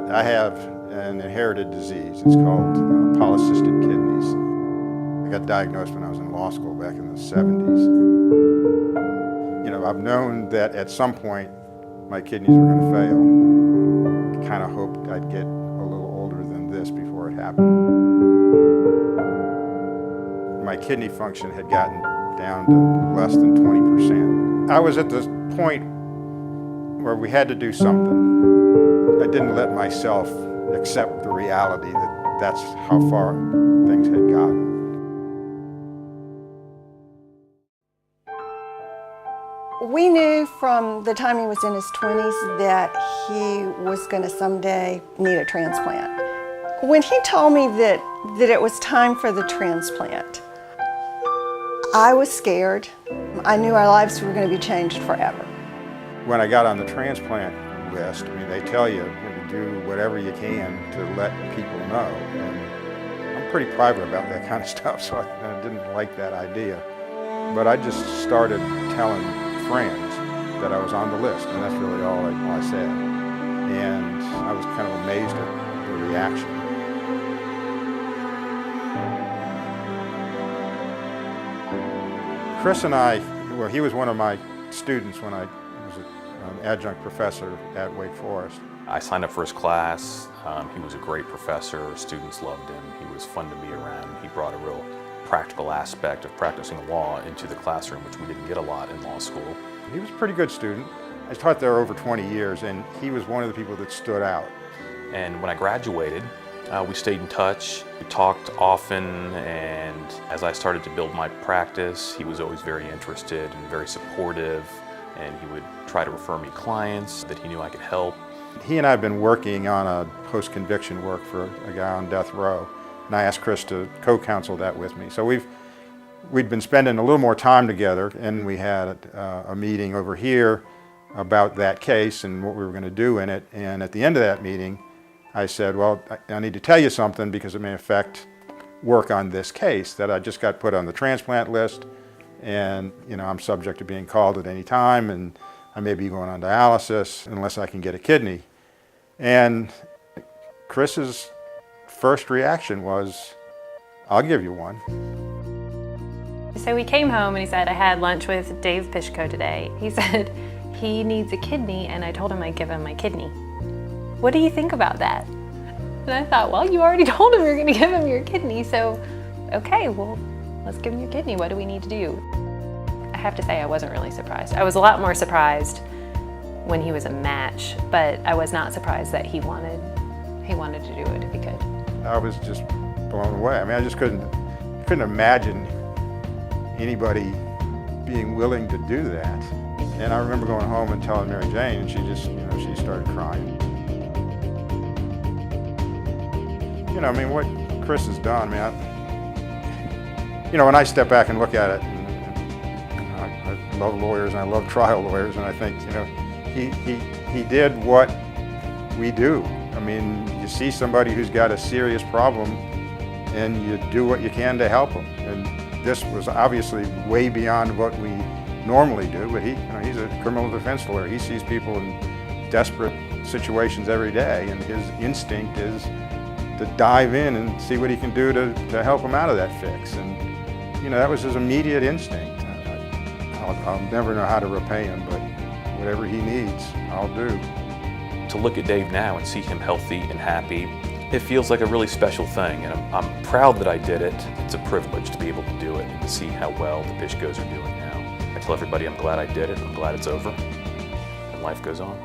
I have an inherited disease. It's called polycystic kidneys. I got diagnosed when I was in law school back in the 70s. You know, I've known that at some point my kidneys were going to fail. I kind of hoped I'd get a little older than this before it happened. My kidney function had gotten down to less than 20%. I was at the point where we had to do something. I didn't let myself accept the reality that that's how far things had gotten. We knew from the time he was in his 20s that he was going to someday need a transplant. When he told me that it was time for the transplant, I was scared. I knew our lives were going to be changed forever. When I got on the transplant list, I mean, they tell you to do whatever you can to let people know. And I'm pretty private about that kind of stuff, so I didn't like that idea. But I just started telling friends that I was on the list, and that's really all I said. And I was kind of amazed at the reaction. Chris and I, well, he was one of my students when I was an adjunct professor at Wake Forest. I signed up for his class. He was a great professor. Students loved him. He was fun to be around. He brought a real practical aspect of practicing law into the classroom, which we didn't get a lot in law school. He was a pretty good student. I taught there over 20 years, and he was one of the people that stood out. And when I graduated, we stayed in touch. We talked often, and as I started to build my practice, he was always very interested and very supportive, and he would try to refer me clients that he knew I could help. He and I have been working on a post-conviction work for a guy on death row, and I asked Chris to co-counsel that with me. So we'd been spending a little more time together, and we had a meeting over here about that case and what we were going to do in it. And at the end of that meeting, I said, well, I need to tell you something because it may affect work on this case, that I just got put on the transplant list, and I'm subject to being called at any time, and I may be going on dialysis unless I can get a kidney. And Chris's first reaction was, I'll give you one. So he came home and he said, I had lunch with David Pishko today. He said he needs a kidney, and I told him I'd give him my kidney. What do you think about that? And I thought, well, you already told him you're going to give him your kidney, so okay, well, let's give him your kidney. What do we need to do? I have to say I wasn't really surprised. I was a lot more surprised when he was a match, but I was not surprised that he wanted to do it if he could. I was just blown away. I mean, I just couldn't imagine anybody being willing to do that. And I remember going home and telling Mary Jane, and she just, she started crying. I mean, what Chris has done, I mean, when I step back and look at it, and I love lawyers and I love trial lawyers, and I think, he did what we do. I mean, you see somebody who's got a serious problem and you do what you can to help them. And this was obviously way beyond what we normally do, but he's a criminal defense lawyer. He sees people in desperate situations every day, and his instinct is to dive in and see what he can do to help them out of that fix. And that was his immediate instinct. I'll never know how to repay him, but whatever he needs, I'll do. To look at Dave now and see him healthy and happy, it feels like a really special thing, and I'm proud that I did it. It's a privilege to be able to do it and to see how well the Pishkos are doing now. I tell everybody I'm glad I did it, I'm glad it's over, and life goes on.